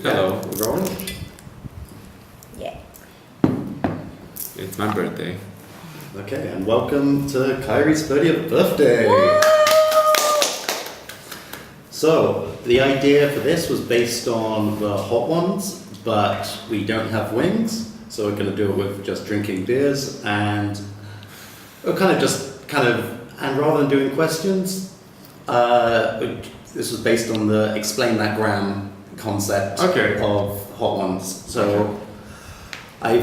Hello, we're rolling? Yeah. It's my birthday. Okay, and welcome to Khairi's 30th birthday. Woo! So, the idea for this was based on the hot ones, but we don't have wings, so we're going to do it with just drinking beers, and we're and rather than doing questions, this was based on the explain that gram concept of hot ones. So, you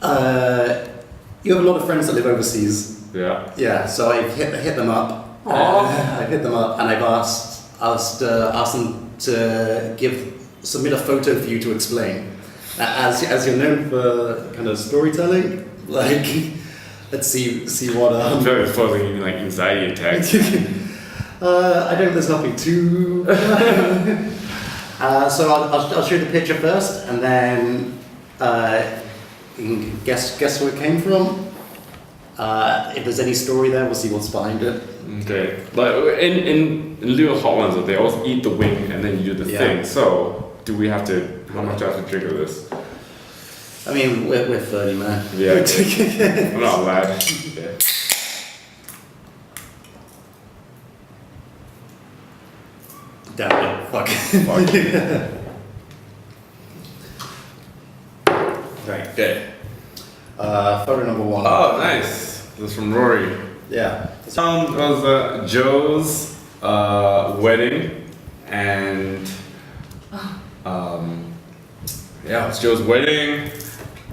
have a lot of friends that live overseas. Yeah. Yeah, so I've hit them up. I've hit them up and I've asked them to submit a photo for you to explain. As you're known for kind of storytelling, like let's see what. I'm sure it's causing you like anxiety attacks. I don't. There's nothing too. So I'll show the picture first, and then you can guess where it came from. If there's any story there, we'll see what's behind it. Okay, but in lieu of hot ones, they also eat the wing and then you do the thing. So do we have to? How much do I have to drink of this? I mean, we're 30, man. Yeah, okay. I'm not a lad. Okay. Damn it! Fuck. Right. Okay. Photo number 1. Oh, nice. This is from Rory. Yeah. It was Joe's wedding, and it was Joe's wedding,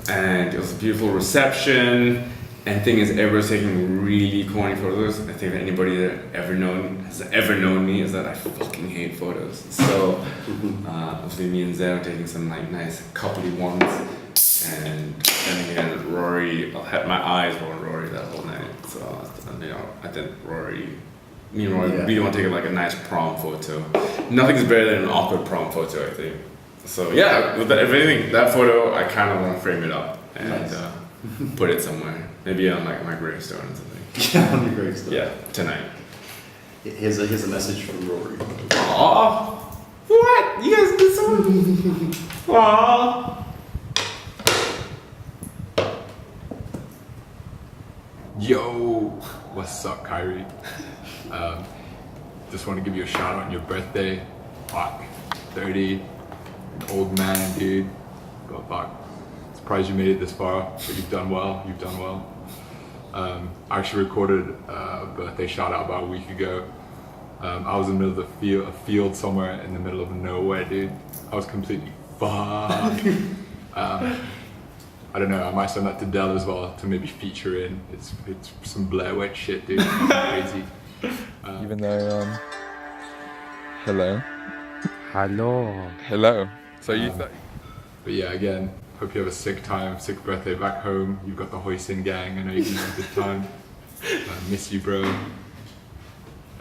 and it was a beautiful reception. And thing is, everyone's taking really corny photos. I think that anybody that has ever known me is that I fucking hate photos. So obviously me and Zed are taking some like nice coupley ones. And then again, Rory, I had my eyes were on Rory that whole night. So, I think me and Rory really want to take like a nice prom photo. Nothing's better than an awkward prom photo, I think. So yeah, with everything, that photo, I kind of want to frame it up and put it somewhere. Maybe on like my gravestone or something. Yeah, on your gravestone. Yeah, tonight. Here's a message from Rory. Aww. What? You guys did something? Aww. Yo, what's up, Khairi? Just want to give you a shout out on your birthday. Fuck, 30, an old man, dude. God, fuck. Surprised you made it this far, but you've done well. I actually recorded a birthday shout out about a week ago. I was in the middle of a field somewhere in the middle of nowhere, dude. I was completely fucked. I don't know, I might send that to Dell as well to maybe feature in. It's some Blair Witch shit, dude. Crazy. Even though, hello. So you thought. But yeah, again, hope you have a sick sick birthday back home. You've got the Hoisin gang, I know you're gonna have a good time. Miss you, bro.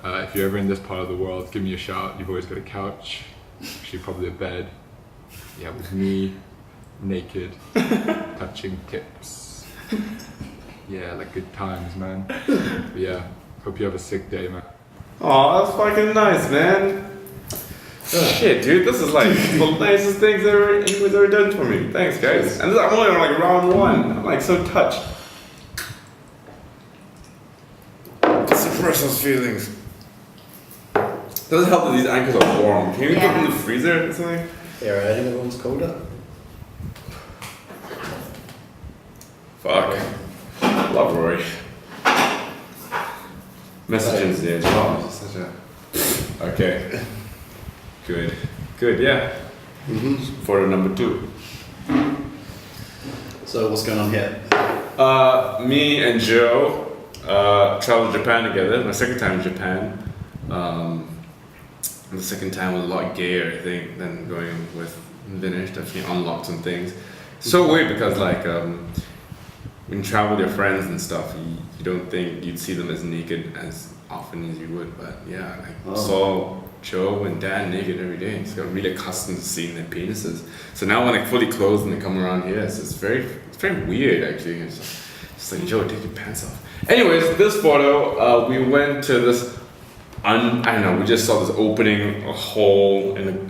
If you're ever in this part of the world, give me a shout. You've always got a couch, actually probably a bed. Yeah, with me. Naked, touching tips. Yeah, like good times, man. But yeah, hope you have a sick day, man. Aw, that's fucking nice, man. Shit, dude, this is like the nicest things anyone's ever done for me. Thanks, guys. And I'm only on like round 1. I'm like so touched. Suppress those feelings. Doesn't help that these ankles are warm. Can you put them in the freezer or something? Yeah, I think everyone's colder. Fuck. Love Rory. Messages there as well. Such a... Okay. Good, yeah. Photo number 2. So what's going on here? Me and Joe traveled to Japan together. My second time in Japan. The second time was a lot gayer, I think, than going with Vinesh. Definitely unlocked some things. So weird because like when you travel with your friends and stuff, you don't think you'd see them as naked as often as you would. But yeah, I saw Joe and Dan naked every day. Just got really accustomed to seeing their penises. So now when they're fully clothed and they come around here, it's very weird actually. It's just like, Joe, take your pants off. Anyways, this photo, we went to this, I don't know, we just saw this opening, a hole in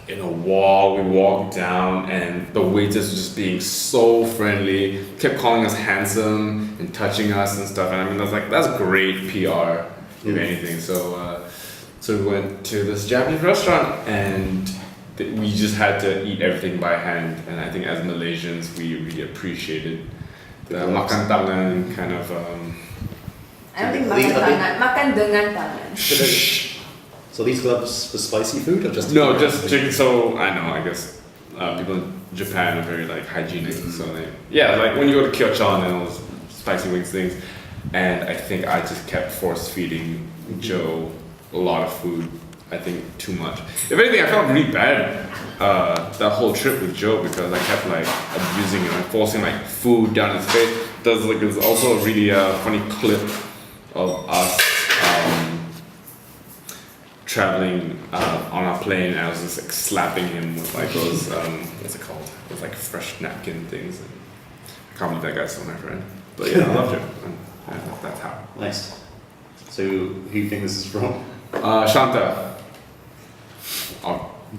in a wall. We walked down, and the waiters were just being so friendly, kept calling us handsome and touching us and stuff. And I mean, that's great PR, if anything. So we went to this Japanese restaurant, and we just had to eat everything by hand. And I think as Malaysians, we really appreciated the makan tangan kind of. I don't think makan tangan, makan dengan tangan. So these gloves for spicy food or just? No, just chicken. So I know, I guess people in Japan are very like hygienic. So like when you go to Kyochon and all those spicy wings things, and I think I just kept force feeding Joe a lot of food. I think too much. If anything, I felt really bad that whole trip with Joe because I kept like abusing him and forcing like food down his face. There's also a really funny clip of us traveling on a plane, and I was just like slapping him with like those what's it called? Those like fresh napkin things. And I can't believe that guy's still my friend. But yeah, I loved it. And that's how. Nice. So who do you think this is from? Shanta.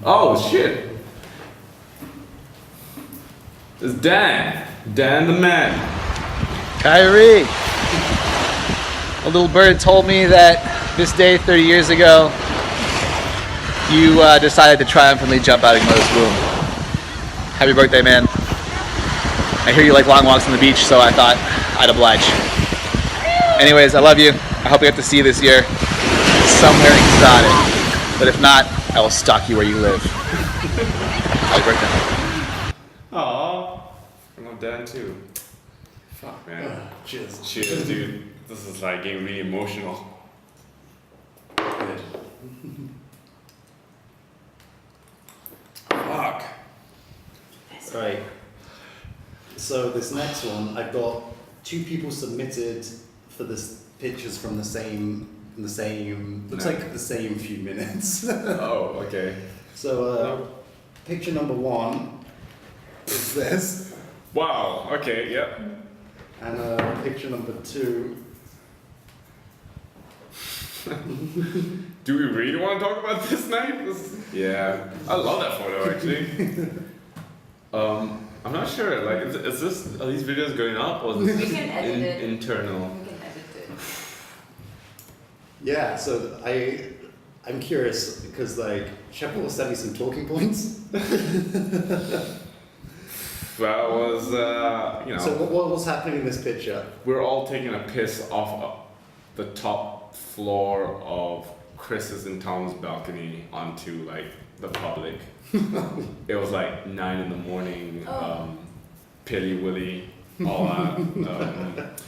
Oh shit! It's Dan. Dan the man. Khairi, a little bird told me that this day 30 years ago, you decided to triumphantly jump out of your mother's womb. Happy birthday, man. I hear you like long walks on the beach, so I thought I'd oblige. Anyways, I love you. I hope we get to see you this year somewhere exotic. But if not, I will stalk you where you live. Happy birthday. Aww. I love Dan too. Fuck, man. Cheers. Cheers, dude. This is like getting really emotional. Good. Fuck. Right. So this next one, I've got 2 people submitted for this pictures from the same, looks like the same few minutes. Oh, okay. So picture number 1 is this, Wow, okay, yep. and picture number 2. Do we really want to talk about this night? Yeah, I love that photo actually. I'm not sure. Like, are these videos going up or is this We just can edit it. internal? We can edit it. Yeah, so I'm curious because like Shepard will send me some talking points. That was, So what was happening in this picture? we're all taking a piss off the top floor of Chris's and Tom's balcony onto like the public. It was like 9 in the morning. Pilly Willy, all that.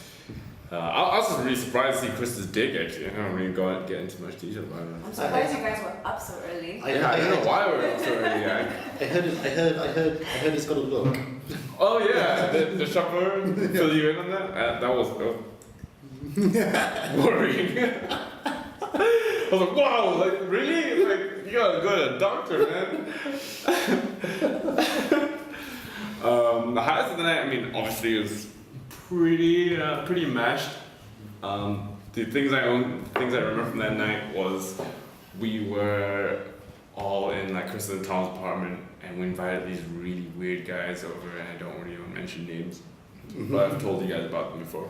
I was just really surprised to see Chris's dick actually. I don't really get into much detail about it. I'm surprised you guys were up so early. I don't know why we're up so early. I heard he's got a look. Oh yeah, the chauffeur fill you in on that. That was worrying. I was like, wow, like really? Like you gotta go to a doctor, man. The highlights of the night, I mean, obviously it was pretty mashed. The things I remember from that night was we were all in like Chris and Tom's apartment, and we invited these really weird guys over, and I don't really want to mention names, but I've told you guys about them before.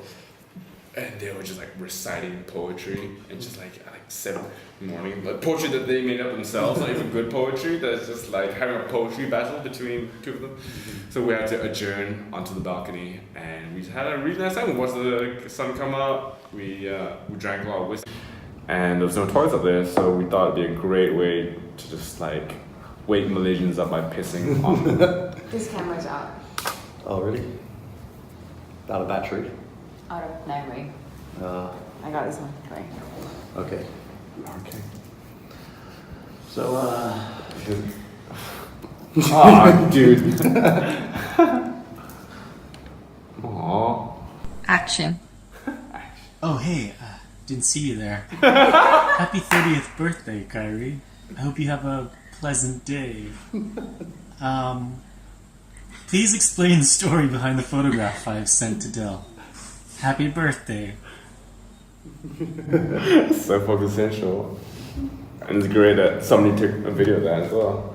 And they were just like reciting poetry, and just like at like 7 in the morning, but poetry that they made up themselves, not even good poetry. That's just like having a poetry battle between 2 of them. So we had to adjourn onto the balcony, and we had a really nice time. We watched the sun come up. We drank a lot of whiskey, and there was no toilets up there, so we thought it'd be a great way to just like wake Malaysians up by pissing on them. This camera's out. Oh really? Out of battery. Out of memory. I got this one. Right. Okay. Okay. So Aw, dude. Aww. Action. Oh, hey, didn't see you there. Happy 30th birthday, Khairi. I hope you have a pleasant day. Please explain the story behind the photograph I have sent to Dell. Happy birthday. So fucking sensual. And it's great that somebody took a video of that as well.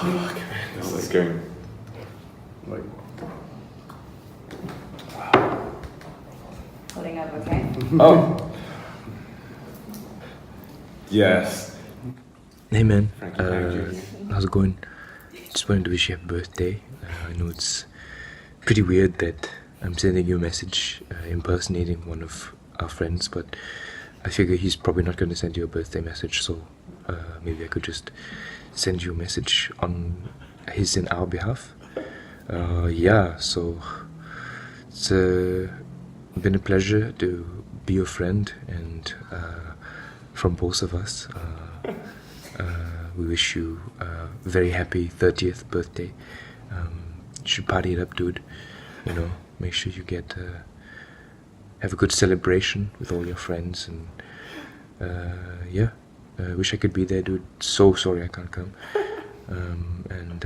This is going. Like, Holding up, okay? Oh. Yes. Hey man, Frankie Jr. how's it going? Just wanted to wish you a happy birthday. I know it's pretty weird that I'm sending you a message impersonating one of our friends, but I figure he's probably not going to send you a birthday message, so maybe I could just send you a message on his and our behalf. Yeah, so it's been a pleasure to be your friend, and from both of us, we wish you a very happy 30th birthday. You should party it up, dude. You know, make sure you get have a good celebration with all your friends, and yeah, wish I could be there, dude. So sorry I can't come. And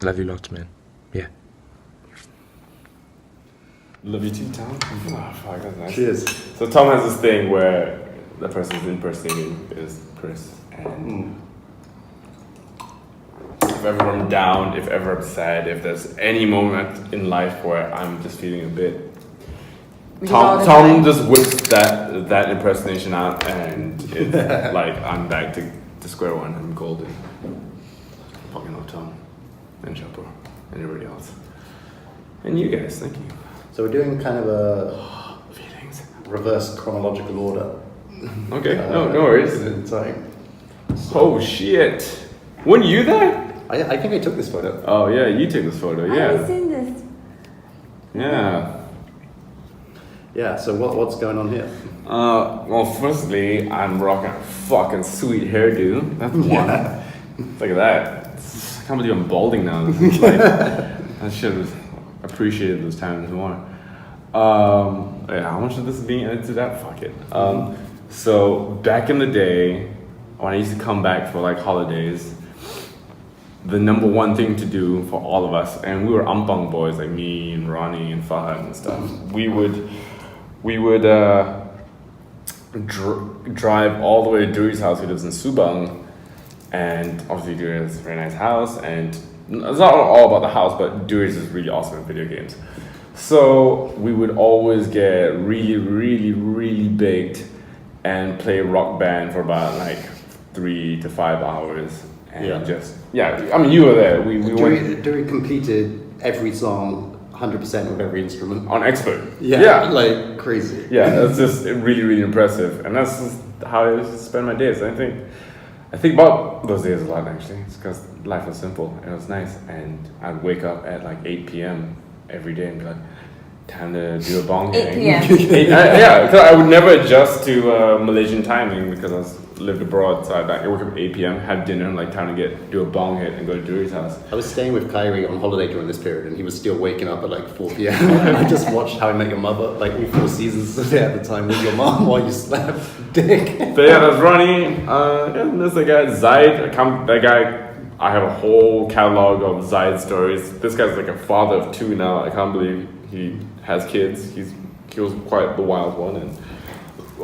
love you lots, man. Yeah. Love you too, Tom. Oh, fuck, that's nice. cheers. So Tom has this thing where the person who's impersonating is Chris, and if ever I'm down, if ever I'm sad, if there's any moment in life where I'm just feeling a bit, Tom just whips that impersonation out, and it's like I'm back to square one. I'm golden. Fucking love Tom and Chapo and everybody else, and you guys. Thank you. So we're doing kind of a Feelings. reverse chronological order. Okay. No worries. In time. Oh shit! Weren't you there? I think I took this photo. Oh yeah, you took this photo. I haven't Yeah. seen this. Yeah. Yeah. So what's going on here? Well, firstly, I'm rocking a fucking sweet hairdo. That's one. Look at that. I can't believe I'm balding now. This is like, I should have appreciated those times more. Yeah, how much of this is being edited out? Fuck it. So back in the day, when I used to come back for like holidays, the number one thing to do for all of us, and we were Ampang boys, like me and Ronnie and Fahad and stuff, we would drive all the way to Duri's house, who lives in Subang, and obviously Duri has a very nice house, and it's not all about the house, but Duri's is really awesome at video games. So we would always get really, really, really baked and play Rock Band for about like 3 to 5 hours, and I mean, you were there. We went Dewey completed every song 100% with every instrument. on expert. Yeah, like crazy. Yeah, that's just really, really impressive, and that's just how I used to spend my days. I think about those days a lot, actually. It's because life was simple and it was nice, and I'd wake up at like 8 p.m. every day and be like, time to do a bong 8 hang. p.m. Yeah, because I would never adjust to Malaysian timing because I lived abroad, so I'd wake up at 8 p.m., have dinner, and like time to do a bong hit and go to Duri's house. I was staying with Khairi on holiday during this period, and he was still waking up at like 4 p.m. And I just watched How I Met Your Mother, like all 4 seasons at the time with your mom while you slept. Dick. So yeah, that's Ronnie. And there's the guy Zaid. That guy, I have a whole catalog of Zaid stories. This guy's like a father of 2 now. I can't believe he has kids. He was quite the wild one, and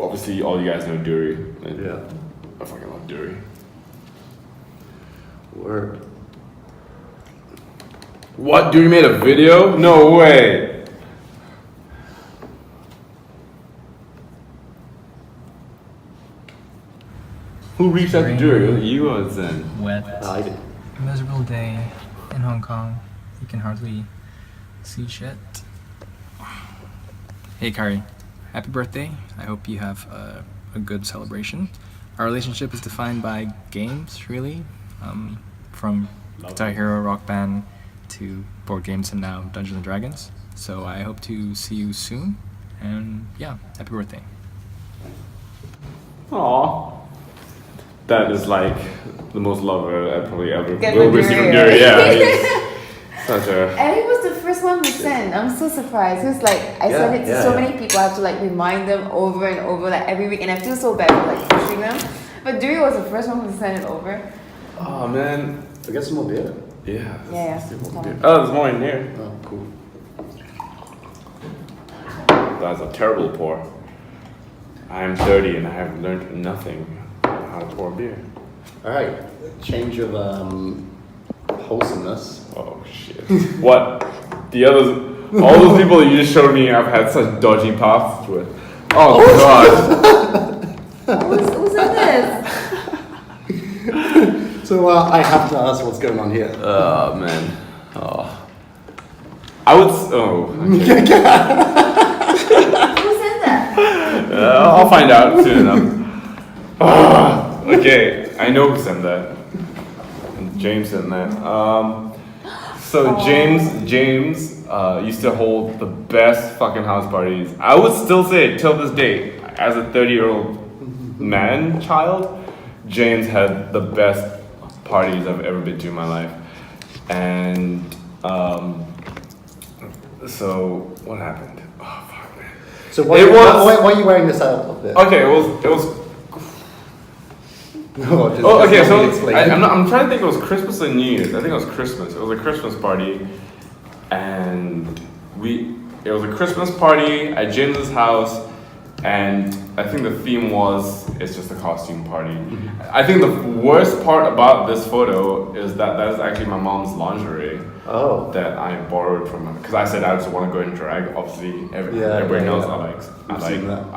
obviously all you guys know Duri. And Yeah. I fucking love Duri. Word. What? Duri made a video? No way. Who reached out to Duri? You or Zen? Wet, I did. miserable day in Hong Kong. You can hardly see shit. Hey Khairi, happy birthday. I hope you have a good celebration. Our relationship is defined by games, really. From Guitar Hero, Rock Band, to board games, and now Dungeons and Dragons. So I hope to see you soon. And yeah, happy birthday. Aww. That is like the most love I probably ever Get will with receive from Duri, Duri. Yeah, he's such a. And he was the first one to send. I'm so surprised. Because like I send it to so many people. I have to like remind them over and over like every week, and I feel so bad for like pushing them. But Duri was the first one to send it over. Oh man. I get some more beer. Yeah. Yeah. Oh, there's more in here. Oh, cool. That's a terrible pour. I am 30 and I have learned nothing on how to pour beer. All right, change of wholesomeness. Oh shit. What? The others, all those people that you just showed me, I've had such dodgy paths with. Oh god. Who's in this? So I have to ask what's going on here. Oh man. Oh. I would. Okay. Who said that? I'll find out soon enough. Okay, I know who sent that. James sent that. So James used to hold the best fucking house parties. I would still say till this day, as a 30-year-old child, James had the best parties I've ever been to in my life. And so what happened? Oh fuck, man. So why are you wearing this outfit? Okay, it was. Okay. So I'm trying to think. It was Christmas and New Year's. I think it was Christmas. It was a Christmas party, and it was a Christmas party at James's house, and I think the theme was it's just a costume party. I think the worst part about this photo is that is actually my mom's lingerie. Oh. That I borrowed from her because I said I just want to go in drag. Obviously, everybody knows I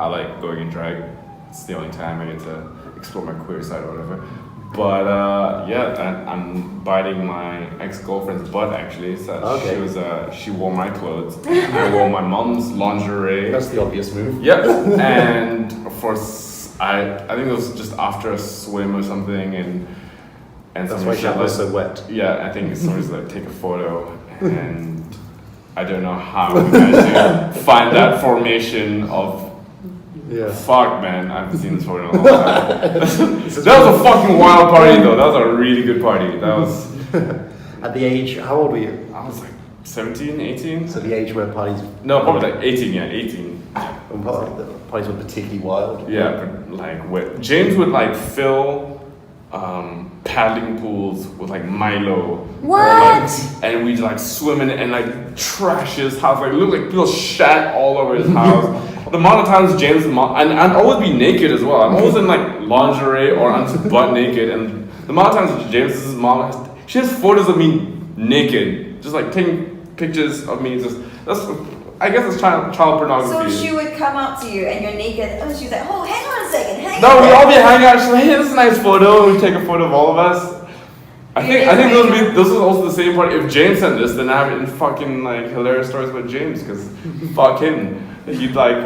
like going in drag. It's the only time I get to explore my queer side or whatever. But I'm biting my ex-girlfriend's butt actually. So she wore my clothes. I wore my mom's lingerie. That's the obvious move. Yep. And I think it was just after a swim or something, and that's why she was so wet. Yeah, I think somebody's like take a photo, and I don't know how we managed to find that formation of. Yeah. Fuck, man, I haven't seen this photo in a long time. That was a fucking wild party, though. That was a really good party. That was. At the age, how old were you? I was like 17, 18. So the age where parties. No, probably like 18. Yeah, 18. The parties were particularly wild. Yeah, but like James would like fill paddling pools with like Milo. What? And we'd like swim in it and like trash his house. Like look like people shat all over his house. The amount of times James' mom, and I'd always be naked as well. I'm always in like lingerie or I'm just butt naked. And the amount of times James' mom she has photos of me naked, just like taking pictures of me. I guess it's child pornography. So she would come up to you and you're naked. Oh, she's like, oh, hang on a second, hang on. No, we'd all be hanging out. She's like, hey, this is a nice photo. We take a photo of all of us. I think this was also the same part. If James sent this, then I have it in fucking like hilarious stories about James because fuck him. He'd like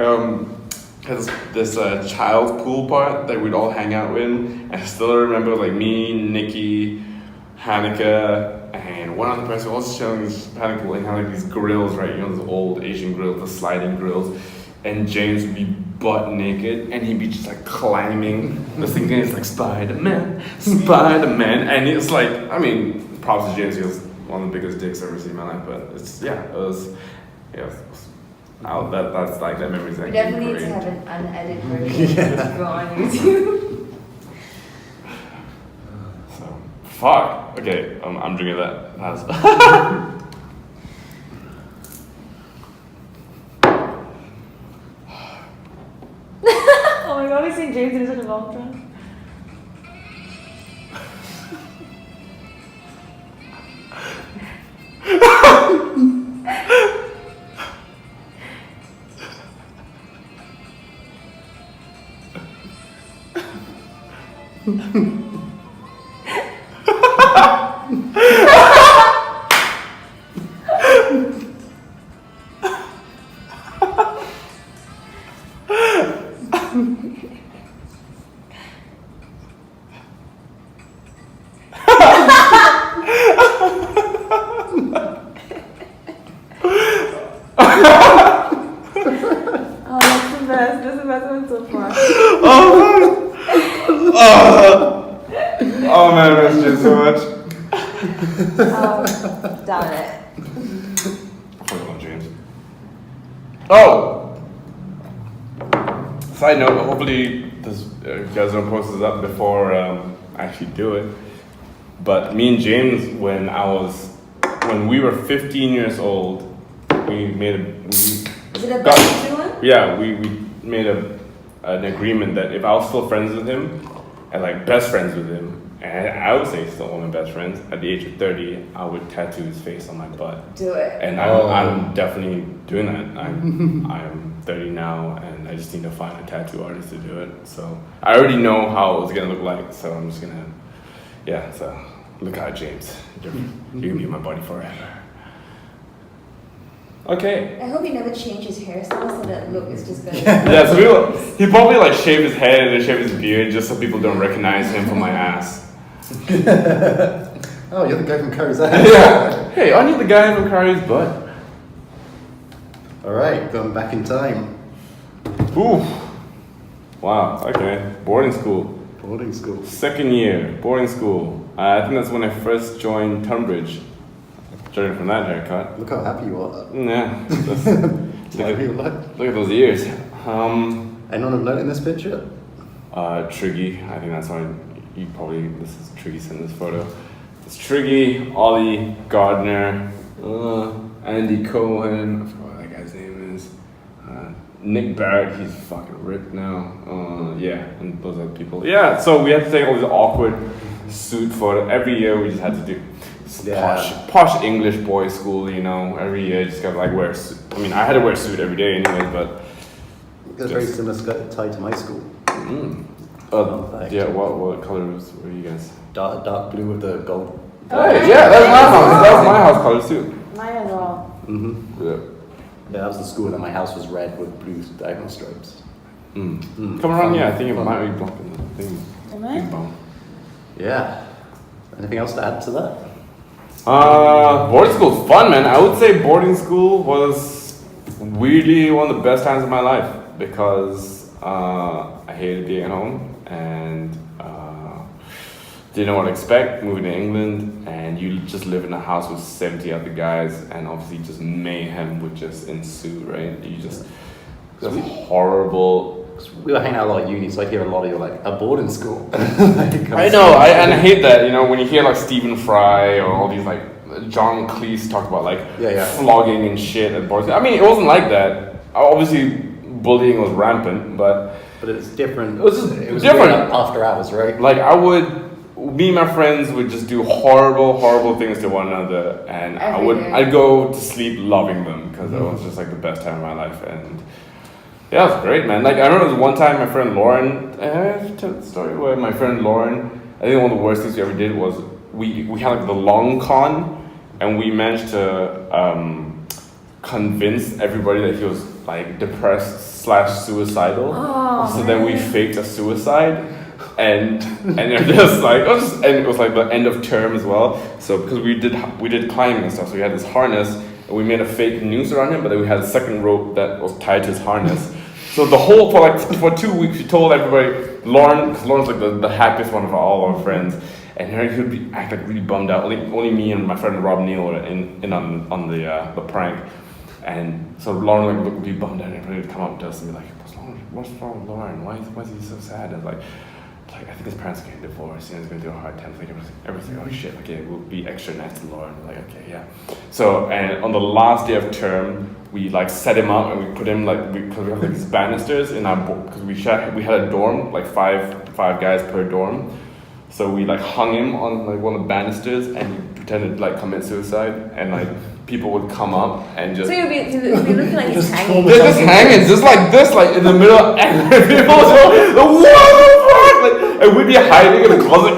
has this child pool part that we'd all hang out in. I still remember like me, Nikki, Hanukkah, and one other person was showing this paddling pool and had like these grills, right? You know, those old Asian grills, the sliding grills. And James would be butt naked and he'd be just like climbing this thing and it's like Spider-Man, and it's like, I mean, props to James, he was one of the biggest dicks I've ever seen in my life, but that's like that memory's We like definitely need to have an unedited version to go on YouTube. So, fuck. Okay, I'm drinking that. Oh my god, we've seen James in such a long time. That's the best one so far. Oh man, I missed you so much. Damn it. Hold on, James. Oh! Side note, hopefully this, you guys don't post this up before I actually do it. But me and James, when we were 15 years old, we made a... Is it a best one? Yeah, we made an agreement that if I was still friends with him, and like best friends with him, and I would say he's still one of my best friends. At the age of 30, I would tattoo his face on my butt. Do it. And I'm definitely doing that. I'm 30 now, and I just need to find a tattoo artist to do it. So I already know how it was gonna look like. So I'm just gonna, yeah. So look out, James. You're gonna be my buddy forever. Okay. I hope he never changes his hairstyle so that look is just gonna. Yeah, so he probably like shave his head and shave his beard just so people don't recognize him from my ass. Oh, you're the guy from Khairi's ass. Yeah. Hey, aren't you the guy from Khairi's butt? Alright, going back in time. Ooh. Wow, okay. Boarding school. Boarding school. Second year, boarding school. I think that's when I first joined Tunbridge. Judging from that haircut. Look how happy you are. Yeah. Look at those ears. Anyone have note in this picture? Triggy. I think that's why you probably, this is Triggy sent this photo. It's Triggy, Ollie, Gardner, Andy Cohen, I forgot what that guy's name is. Nick Barrett, he's fucking ripped now. Yeah, and those other people. Yeah, so we had to take all these awkward suit photos. Every year we just had to do posh English boys school, you know. Every year just gotta like wear a suit. I mean, I had to wear a suit every day anyway, but. It's very similar tie to my school. Yeah, what colors were you guys? Dark blue with the gold. Hey, yeah, that's my house. That was my house colors too. Mine as well. Yeah. Yeah, that was the school, and then my house was red with blue diagonal stripes. Come around, yeah, I think it might be blocking the thing. Am I? Big bone. Yeah. Anything else to add to that? Boarding school's fun, man. I would say boarding school was weirdly one of the best times of my life because I hated being at home and didn't know what to expect. Moving to England, and you just live in a house with 70 other guys, and obviously just mayhem would just ensue, right? You just horrible. We were hanging out a lot at uni, so I hear a lot of you like a boarding school. I know, and I hate that. You know, when you hear like Stephen Fry or all these like John Cleese talk about like flogging and shit at boarding. I mean, it wasn't like that. Obviously, bullying was rampant, but it's different. It was just different after hours, right? Like me and my friends would just do horrible things to one another, and I'd go to sleep loving them because it was just like the best time of my life. And yeah, it was great, man. Like I remember there was one time my friend Lauren, I have to tell the story where my friend Lauren, I think one of the worst things we ever did was we had like the long con, and we managed to convince everybody that he was like depressed / suicidal. So then we faked a suicide. And it was like and it was like the end of term as well. So because we did climbing and stuff, so we had this harness and we made a fake noose around him, but then we had a second rope that was tied to his harness. So the whole for 2 weeks we told everybody, Lauren, because Lauren's like the happiest one of all our friends, and he would be act like really bummed out. Only me and my friend Rob Neal were in on the prank, and so Lauren would be bummed out, and everybody would come up to us and be like, "What's wrong with Lauren? Why is he so sad?" And like I think his parents are getting divorced, and he's going through a hard time. Like everything, oh shit, okay, we'll be extra nice to Lauren. Like, okay, yeah. So, and on the last day of term, we like set him up and we put him because we have like these banisters in our because we had a dorm, like five guys per dorm. So we like hung him on like one of the banisters and he pretended to like commit suicide, and like people would come up and just. So you'll be looking like he's hanging. They're just hanging, just like this, like in the middle, and people would go, "What the fuck?" Like, and we'd be hiding in the closet,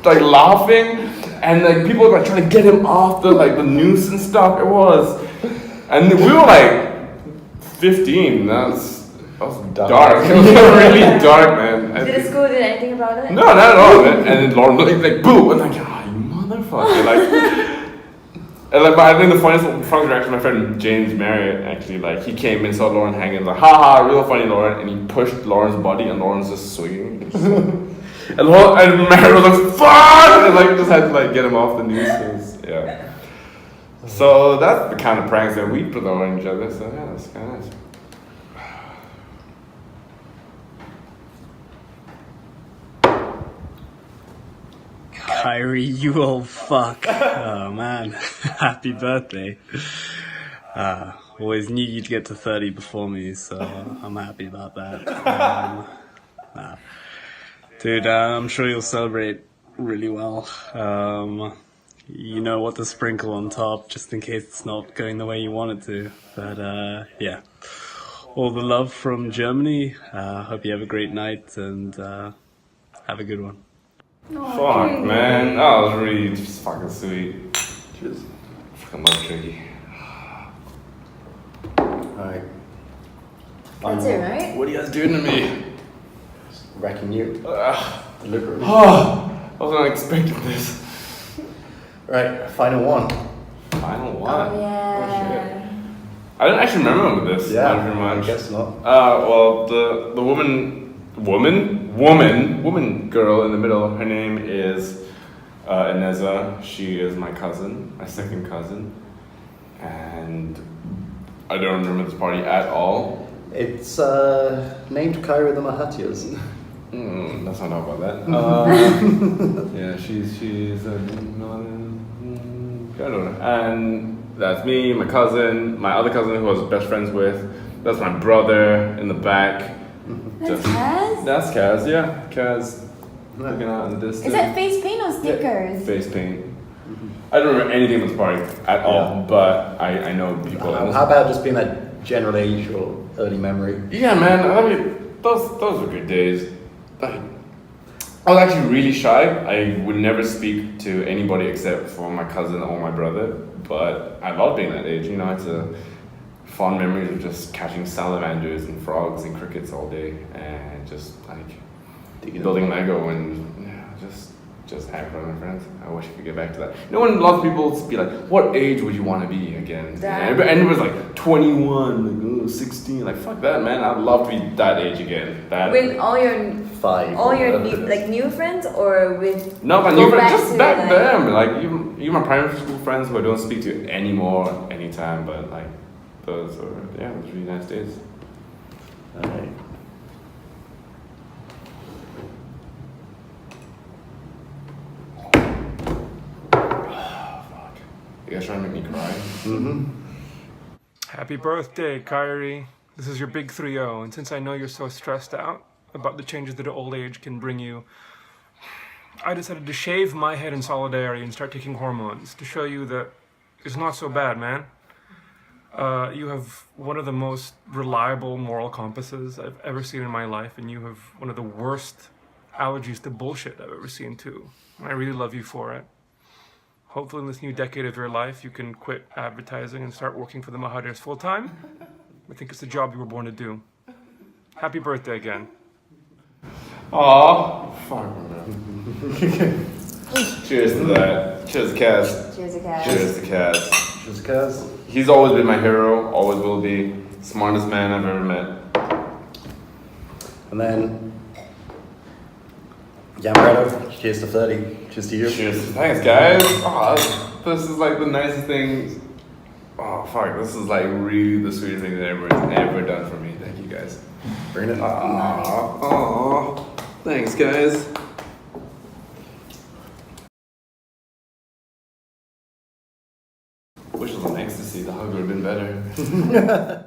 like laughing, and like people were like trying to get him off the noose and stuff. It was, and we were like 15. That was dark. It was really dark, man. Did the school do anything about it? No, not at all. And then Lauren looked like, boo, and like, ah, you motherfucker, like. And like, I think the funniest reaction, my friend James Marriott actually, like, he came and saw Lauren hanging, like, haha, real funny, Lauren, and he pushed Lauren's body, and Lauren's just swinging. and Marriott was like, fuck, and like, just had to like get him off the noose. Yeah. So that's the kind of pranks that we put on each other. So yeah, that's kind of nice. Khairi, you old fuck. Oh man, happy birthday. Always knew you'd get to 30 before me, so I'm happy about that. Dude, I'm sure you'll celebrate really well. You know what to sprinkle on top, just in case it's not going the way you want it to. But yeah, all the love from Germany. Hope you have a great night and have a good one. Fuck, man. That was really just fucking sweet. Cheers. Fucking love Tricky. Alright. That's it, right? What are you guys doing to me? Wrecking you. Deliberately. I was not expecting this. Right, final one. Final one. Oh yeah. I didn't actually remember this. Yeah, not very much. I guess not. Well, the woman girl in the middle. Her name is Ineza. She is my cousin, my second cousin, and I don't remember this party at all. It's named Khairi the Mahatyas. Let's not know about that. Yeah, she's I don't know. And that's me, my cousin, my other cousin who I was best friends with. That's my brother in the back. That's Kaz? That's Kaz, yeah. Kaz looking out in the distance. Is that face paint or stickers? Yeah, face paint. I don't remember anything from this party at all, but I know people. How about just being a general age or early memory? Yeah, man. I mean, those were good days. I was actually really shy. I would never speak to anybody except for my cousin or my brother. But I love being that age. You know, it's a fond memories of just catching salamanders and frogs and crickets all day, and just like building Lego and just hang out with my friends. I wish I could get back to that. You know, when a lot of people be like, "What age would you want to be again?" And it was like 21, like 16. Like fuck that, man. I'd love to be that age again. That with all your new friends, or with no, my new friends, just back then. Like even my primary school friends who I don't speak to anymore anytime. But like those were really nice days. Alright. You guys trying to make me cry? Happy birthday, Khairi. This is your big 3-0, and since I know you're so stressed out about the changes that old age can bring you, I decided to shave my head in solidarity and start taking hormones to show you that it's not so bad, man. You have one of the most reliable moral compasses I've ever seen in my life, and you have one of the worst allergies to bullshit I've ever seen too. I really love you for it. Hopefully in this new decade of your life, you can quit advertising and start working for the Mahatyas full time. I think it's the job you were born to do. Happy birthday again. Aww. Fuck, man. Cheers to that. Cheers to Kaz. Cheers to Kaz. Cheers to Kaz. Cheers to Kaz. He's always been my hero, always will be. Smartest man I've ever met. And then Yamaretto, cheers to 30. Cheers to you. Cheers. Thanks, guys. Oh, this is like the nicest thing. Oh, fuck. This is like really the sweetest thing that anyone's ever done for me. Thank you, guys. Bring it. Aww. Thanks, guys. Wish it was an ecstasy. The hug would have been better.